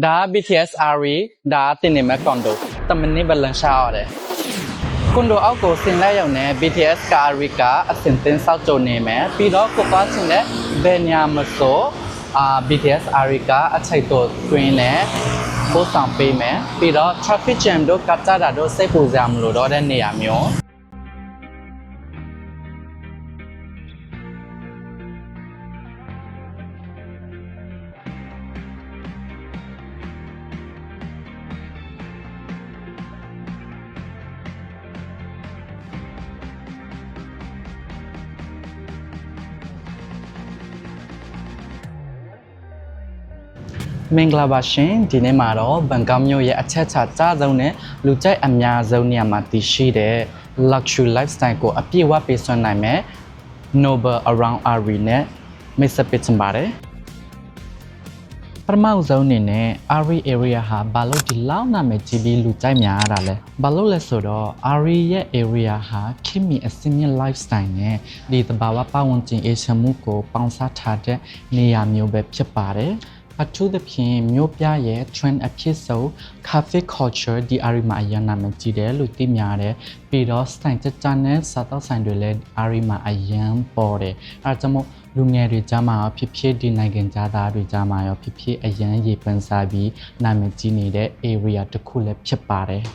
ဒါ BTS RE ဒါတင်နေမဲ့ကွန်ဒိုတမနစ်ဘလန်ရှာရတယ်ကွန်ဒိုအောက်ကိုဆင်လိုက်ရောက်နေ BTS RE ကအစင်တင်ဆောက်ကြုံနေမယ်ပြီးတော့ကိုပါချင်တဲ့ဘယ်ညာမဆိုBTS RE ကအချိတ်တို့တွင်းနဲ့ပို့ဆောင်ပေးမယ်ပြီးတော့ traffic jam တို့ကတ်တာတို့စိတ်ပူစရာမလိုတော့တဲ့နေရာမျိုးမင်္ဂလာပါရှင်ဒီနေ့မှာတော့ဘန်ကောက်မြို့ရဲ့အချက်ချာကြားဆုံးနဲ့လူကြိုက်အများဆုံးနေရာမှာတည်ရှိတဲ့ luxury lifestyle ကိုအပြည့်အဝပေးစွမ်းနိုင်မဲ့ Noble Around RE နဲ့မိတ်ဆက်ပေးချင်ပါတယ်ပထမဆုံးအနေနဲ့ RE area ဟာဘာလို့ဒီလောက်နာမည်ကြီးပြီးလူကြိုက်များရတာလဲဘာလို့လဲဆိုတော့ RE ရဲ့ area ဟာခင်မီအစင်းမြင့် lifestyle နဲ့ဒီသဘာဝပတ်ဝန်းကျင်အေးချမ်းမှုကိုပေါင်းစပ်ထားတဲ့နေရာမျိုးပဲဖြစ်ပါတယ်အထူးသဖြင့်မြို့ပြရဲ့ trend အဖြစ်ဆုံး cafe culture ဒီ RE မှာအရင်နာမည်ကြီးတယ်လို့သိများတယ်ပြီးတော့ style ကျကျနဲ့စားသောက်ဆိုင်တွေလည်း RE မှာအရင်ပေါ်တယ်အဲဒါကြောင့်မို့လူငယ်တွေကြားမှာရောဖြစ်ဖြစ်ဒီနိုင်ငံသားတွေကြားမှာရောဖြစ်ဖြစ်အရင်ရေပန်းစားပြီးနာမည်ကြီးနေတဲ့ area တစ်ခုလည်းဖြစ်ပါတယ်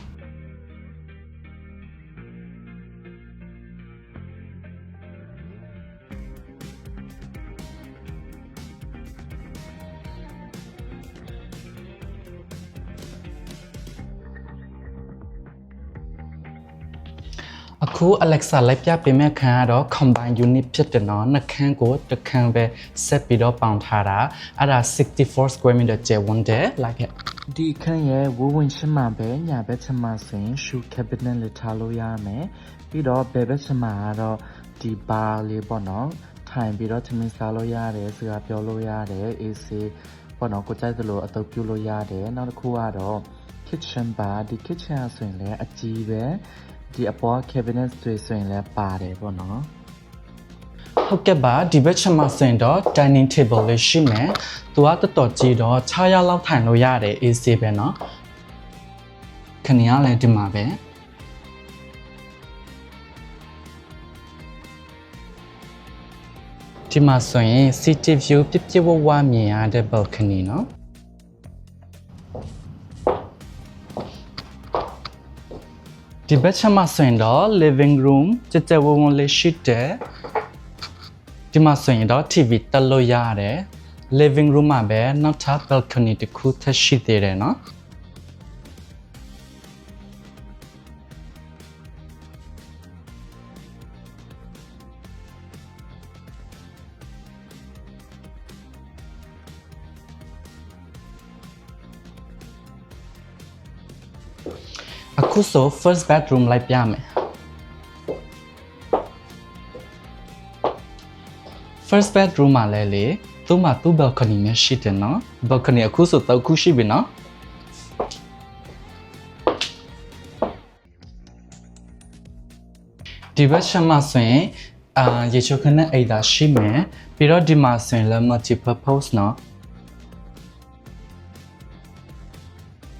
အခု Alexa လိုက်ပြပေးမဲ့ခန်းကတော့ combine unit ဖြစ်တယ်နော်နှစ်ခန်းကိုတစ်ခန်းပဲဆက်ပြီးတော့ပေါင်ထားတာအဲ့ဒါ64 square meter ကျယ်ဝန်းတယ် like it ဒီခန်းရဲ့ဝဝင်ချင်မှာပဲညာဘက်ချင်မှာဆိုရင် shoe cabinet လေးထားလို့ရမယ်ပြီးတော့ဘယ်ဘက်ချင်မှာကတော့ဒီ bar လေးပေါ့နော်ထိုင်ပြီးတော့သမင်းစားလို့ရတယ်စကားပြောလို့ရတယ် AC ပေါ့နော်ကိုကြိုက်သလိုအသုံးပြုလို့ရတယ်နောက်တစ်ခုကတော့ kitchen bar ဒီ kitchen ဆိုရင်လည်းအကြီးပဲဒီအပေါ် cabinet တွေဆိုရင်လည်းပါတယ်ပေါ့နော်ဟုတ်ကဲ့ပါဒီဘက်ချမှာဆိုရင်တော့ dining table လေးရှိမယ်သူကတော်တော်ကြီးတော့6ရောက်လောက်ထိုင်လို့ရတယ် AC ပဲเนาะခဏရလည်းဒီမှာပဲဒီမှာဆိုရင် city view ပြပြဝဝမြင်ရတဲ့ balcony เนาะဒီဘက်ချမှာဆိုရင်တော့ living room ကြကြဝဝလေးရှိတယ်ဒီမှာဆိုရင်တော့ TV တက်လို့ရတယ် living room မှာပဲနောက်ထပ် balcony တစ်ခုထပ်ရှိသေးတယ်เนาะအခုဆို first bedroom လိုက်ပြမယ် first bedroom မှာလဲလေသူ့မှာသူ့ balcony နဲ့ရှိတယ်နော် balcony အခုဆို3ခုရှိပြီနော်ဒီဘက်ချမ်းမှာဆိုရင်ရေချိုခနဲ့အိမ်သာရှိမယ်ပြီးတော့ဒီမှာဆိုရင်လည်း multi purpose နော်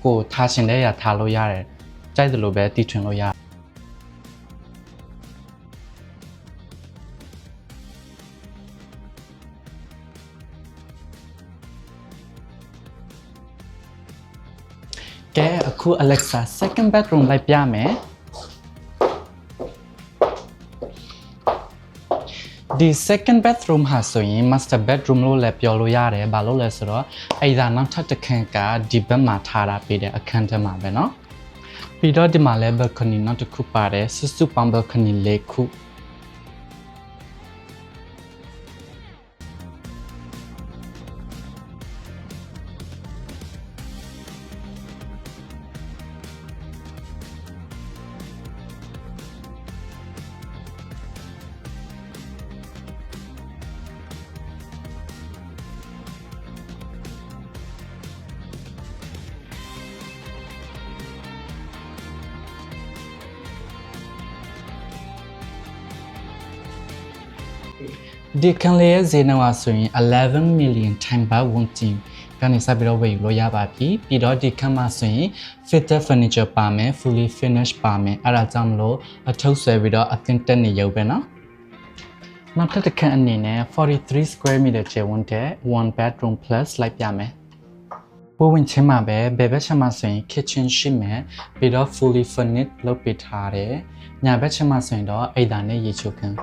ကိုထားရှင်တဲ့ရထားလို့ရတယ်ကြိုက်သလိုပဲတီထွင်လို့ရကဲအခု Alexa second bedroom လိုက်ပြမယ်ဒီ second bedroom ဟာဆိုရင် master bedroom လို့လည်းပြောလို့ရတယ်ဘာလို့လဲဆိုတော့အဲ့ဒါနောက်ထပ်တစ်ခန်းကဒီဘက်မှာထားတာပေးတဲ့အခန်းထဲမှာပဲเนาะပြီးတော့ဒီမှာလည်း balcony နောက်တစ်ခုပါတယ်စုစုပေါင်း balcony ၄ခုဒီခန်းလေးရဲ့ဈေးနှုန်းဟာဆိုရင်11 million ထိုင်ပါဝန်းကျင် ကနေစပြီးတော့ဝယ်ယူလို့ရပါပြီပြီးတော့ဒီခန်းမှာဆိုရင် fitted furniture ပါမယ် fully finished ပါမယ်အဲ့ဒါကြောင့်မလို့အထုပ်ဆွဲပြီးတော့အသင့်တက်နေရုပ်ပဲနော်နောက်တစ်ခန်းအနေနဲ့43 square meter ကျယ်ဝန်းတဲ့ one bedroom plus လိုက်ပြမယ်ဝဝင်ချင်းမှာပဲဘယ်ဘက်ချက်မှာဆိုရင် kitchen ရှိမယ်ပြီးတော့ fully furnished လုပ်ပေးထားတယ်ညာဘက်ချက်မှာဆိုရင်တော့အိမ်သာနဲ့ရေချိုခန်း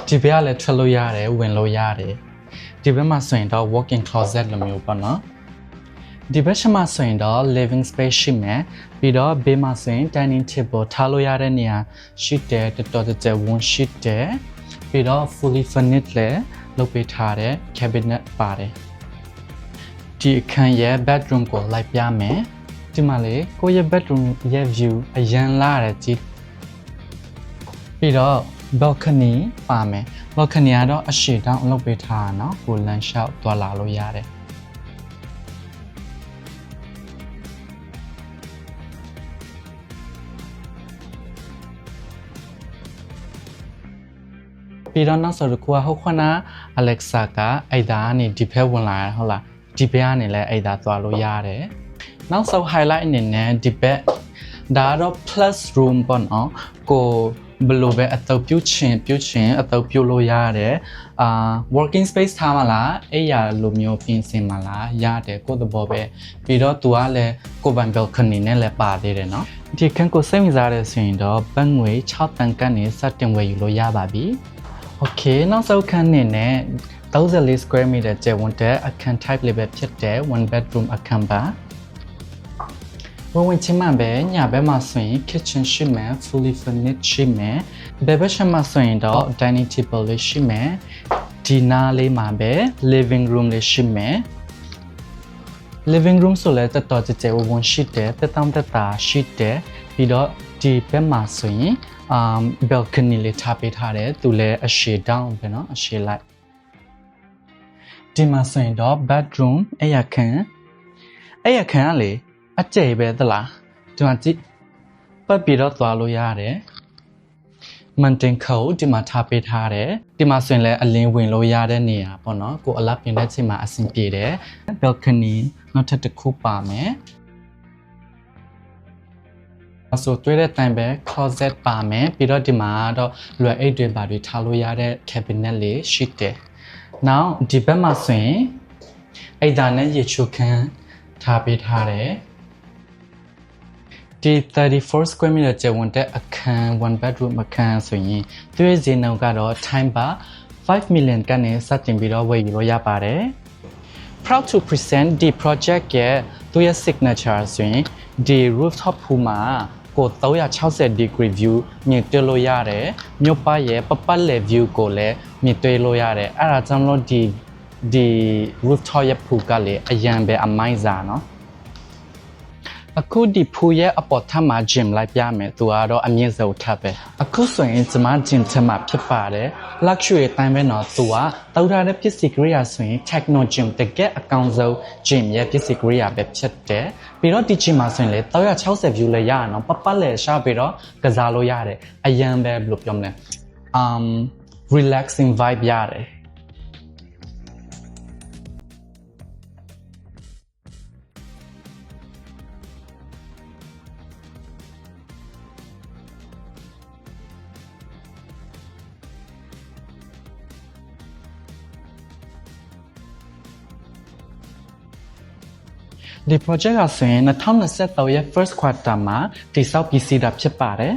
ဒီဘက်ကလည်းထွက်လို့ရတယ်ဝင်လို့ရတယ်ဒီဘက်မှာဆိုရင်တော့ walk-in closet လိုမျိုးပေါ့နော်ဒီဘက်ချက်မှာဆိုရင်တော့ living space ရှိမယ်ပြီးတော့ဘေးမှာဆိုရင် dining table ထားလို့ရတဲ့နေရာရှိတယ်တော်တော်ကျယ်ဝန်းရှိတယ်ပြီးတော့ fully furnished လည်းလုပ်ပေးထားတဲ့ cabinet ပါတယ်ဒီအခန်းရဲ့ bedroom ကိုလိုက်ပြမယ်ဒီမှာလေကိုယ့်ရဲ့ bedroom ရဲ့ view အရန်လာတယ်ကြည့်ပြီးတော့ balcony ပါမယ် balcony ကတော့အရှိတောင်လုပ်ပေးထားတာเนาะကိုလမ်းလျှောက်သွားလာလို့ရတယ်ပြီးတော့နောက်ဆိုတော့ကိုကဟုတ်ခနာ Alexa ကအဲ့ဒါကနေဒီဘက်ဝင်လာတယ်ဟုတ်လားဒီဘက်ကနေလည်းအဲ့ဒါသွားလို့ရတယ်နောက်ဆုံး highlight အနေနဲ့ဒီဘက်ဒါကတော့ plus room ပေါ့နော်ကိုဘယ်လိုပဲအတုပ်ပြုတ်ချင်အတုပ်ပြုတ်လို့ရတယ်working space ထားမလားအဲ့ရလိုမျိုးပြင်ဆင်မလားရတယ်ကိုယ့်သဘောပဲပြီးတော့သူကလည်းကိုယ်ပိုင် balcony နဲ့လည်းပါသေးတယ်เนาะဒီခန်းကိုစိတ်ဝင်စားတဲ့ဆိုရင်တော့ဘတ်ငွေ6တန်ကနေစတင်ဝယ်ယူလို့ရပါပြီโอเคနောက်ဆုံးခန်းနေနဲ့34 square meter ကျယ်ဝန်းတဲ့အခန်း type လေးပဲဖြစ်တဲ့ one bedroom အခန်းပါဝင်ချင်းမှပဲညာဘက်မှာဆိုရင် kitchen ရှိမယ် fully furnished ရှိမယ်ဘယ်ဘက်မှာဆိုရင်တော့ dining table လေးရှိမယ်ဒီနားလေးမှာပဲ living room လေးရှိမယ် living room ဆိုလဲတော်တော်ကျယ်ဝန်းရှိတယ်တက်တောင့်တက်တာရှိတယ်ပြီးတော့ဒီဘက်မှာဆိုရင်balcony လေးထားပေးထားတယ်သူလည်းအရှေ့တောင်ပဲเนาะအရှေ့လိုက်ဒီမှာဆိုရင်တော့ bedroom အဲ့ရခန်းကလေအကျယ်ပဲသလားဒီမှာကြည့်ပတ်ပြီးတော့သွားလို့ရတယ်မန်တင်ခုတ်ဒီမှာထားပေးထားတယ်ဒီမှာဆိုရင်လည်းအလင်းဝင်လို့ရတဲ့နေရာပေါ့နော်ကိုအလားပြင်တဲ့ချိန်မှာအဆင်ပြေတယ် balcony နောက်ထပ်တစ်ခုပါမယ်ဆိုတွေ့တဲ့တိုင်ပဲ closet ပါမယ်ပြီးတော့ဒီမှာတော့လွယ်အိတ်တွေပါတွေထားလို့ရတဲ့ cabinet လေးရှိတယ်နောက်ဒီဘက်မှာဆိုရင်အိတ်ဒါနဲ့ရေချိုခန်းထားပေးထားတယ်ဒီ34 square meter ကျယ်ဝန်းတဲ့အခန်း one bedroom အခန်းဆိုရင်သူရဲ့ဈေးနှုန်းကတော့ time ပါ5 million ကနေစတင်ပြီးတော့ဝယ်ယူလို့ရပါတယ် proud to present ဒီ project ရဲ့သူရဲ့ signature ဆိုရင်ဒီ rooftop pool မှာကို360 degree view မြင်တွေ့လို့ရတယ်မြို့ပါရဲ့ပတ်လည် view ကိုလည်းမြင်တွေ့လို့ရတယ်အဲ့ဒါကြောင့်လို့ဒီ rooftop ရဲ့ pool ကလည်းအရန်ပဲအမိုင်းစားเนาะအခုဒီဖူရဲ့အပေါ်ထပ်မှာ gym လိုက်ပြမယ်သူကတော့အမြင့်ဆုံးထပ်ပဲအခုဆိုရင်ကျွန်မ gym ထပ်မှာဖြစ်ပါတယ် luxury အတိုင်းပဲတော့သူကတောက်ထားတဲ့ပစ္စည်းကိရိယာဆိုရင် techno gym တကယ်အကောင်ဆုံး gym ရဲ့ပစ္စည်းကိရိယာပဲဖြစ်တယ်ပြီးတော့ဒီ gym မှာဆိုရင်လေ360 view လည်းရအောင်နော်ပတ်လည်းရှာပြီးတော့ကစားလို့ရတယ်အရန်ပဲဘယ်လိုပြောမလဲrelaxing vibe ရတယ်ဒီ project ကဆိုရင်2023ရဲ့ first quarter မှာတိစောက်ပြီးစီးတာဖြစ်ပါတယ်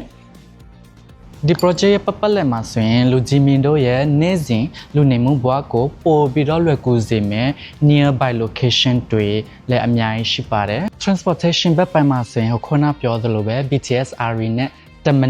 ဒီ project ရဲ့ပတ်လည်မှာဆိုရင်လူကြီးမင်းတို့ရဲ့နေ့စဉ်လူနေမှုဘဝကိုပို့ပြီးတော့လွယ်ကူစေမယ် nearby location တွေလည်းအများကြီးရှိပါတယ် transportation ဘက်ပိုင်းမှာဆိုရင်ခုနပြောသလိုပဲ BTS RE နဲ့2မိ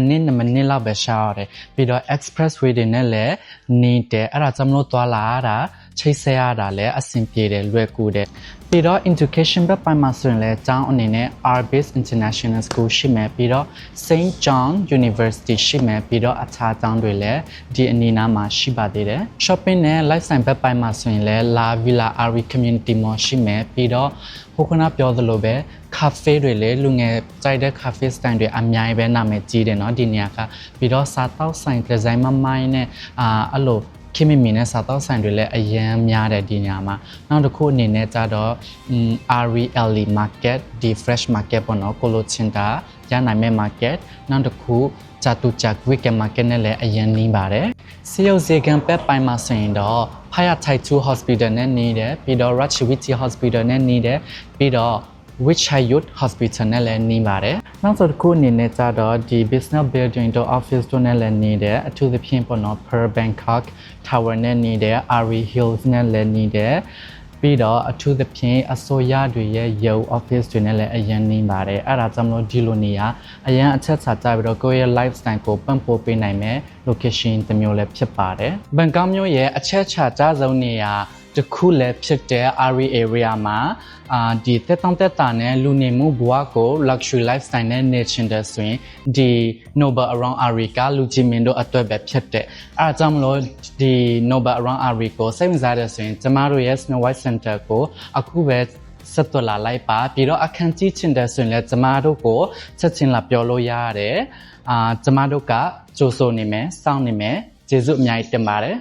နစ်လောက်ပဲရှားရတယ်ပြီးတော့ expressway တွေနဲ့လည်းနေတယ်အဲ့ဒါကြောင့်မလို့သွားလာရတာ ချိတ်ဆက်ရတာလည်းအဆင်ပြေတယ်လွယ်ကူတယ်ပြီးတော့ education ဘက်ပိုင်းမှာဆိုရင်လည်းကျောင်းအနေနဲ့ Arbis International School ရှိမယ်ပြီးတော့ St. John University ရှိမယ်ပြီးတော့အခြားကျောင်းတွေလည်းဒီအနီးနားမှာရှိပါသေးတယ် shopping နဲ့ lifestyle ဘက်ပိုင်းမှာဆိုရင်လည်း La Villa Ari Community Mall ရှိမယ်ပြီးတော့ဟိုကနာပြောသလိုပဲ cafe တွေလည်းလူငယ်ကြိုက်တဲ့ cafe style တွေအများကြီးပဲနာမည်ကြီးတယ်เนาะဒီနေရာကပြီးတော့စားတောက်ဆိုင် design မမိုင်းနဲ့အဲ့လိုခင်မီမီနဲ့စားတောက်ဆိုင်တွေလည်းအရန်များတယ်ဒီနေရာမှာနောက်တစ်ခုအနေနဲ့ကြတော့ RELE market ဒီ fresh market ပေါ့နော်ကိုလိုချင်တာရနိုင်မဲ့ market နောက်တစ်ခုဂျာတူဂျက် weekend market နဲ့လည်းအရန်နီးပါတယ်စီယုတ်ဇေကန်ပက်ပိုင်းမှာဆိုရင်တော့ဖယာထိုက်2 hospital နဲ့နေတယ်ပြီးတော့ Ratchawiti hospital နဲ့နေတယ်ပြီးတော့ Wichayut Hospital နဲ့လည်းနေပါတယ်။နောက်တစ်ခုအနေနဲ့ကြတော့ဒီ business building တို့ office တို့နဲ့လည်းနေတယ်အထူးသဖြင့်ပေါ့နော် Per Bangkok Tower နဲ့နေတယ် Ari Hills နဲ့လည်းနေတယ်ပြီးတော့အထူးသဖြင့်အစိုးရတွေရဲ့ရုံ office တွေနဲ့လည်းအရင်နေပါတယ်အဲ့ဒါကြောင့်မလို့ဒီလိုနေရာအရင်အချက်ချကြပြီးတော့ကိုယ့်ရဲ့ lifestyle ကိုပံ့ပိုးပေးနိုင်မယ် location တစ်မျိုးလည်းဖြစ်ပါတယ်ဘန်ကောက်မြို့ရဲ့အချက်ချကြဆုံးနေရာတခုလည်းဖြစ်တဲ့ Ari area မှာဒီတက်တောင့်တက်တာနဲ့လူနေမှုဘဝကို luxury lifestyle နဲ့နေချင်တဲ့ဆိုရင်ဒီ Noble Around Ari ကလူကြီးမင်းတို့အတွက်ပဲဖြစ်တဲ့အဲဒါကြောင့်မလို့ဒီ Noble Around Ari ကိုစိတ်ဝင်စားတဲ့ဆိုရင်ကျမတို့ရဲ့ Snow White Center ကိုအခုပဲဆက်သွယ်လာလိုက်ပါပြီးတော့အခန်းကြီးချင်တဲ့ဆိုရင်လည်းကျမတို့ကိုချက်ချင်းလာပြောလို့ရတယ်ကျမတို့ကကြိုးစိုးနေမယ်စောင့်နေမယ်ကျေးဇူးအများကြီးတင်ပါတယ်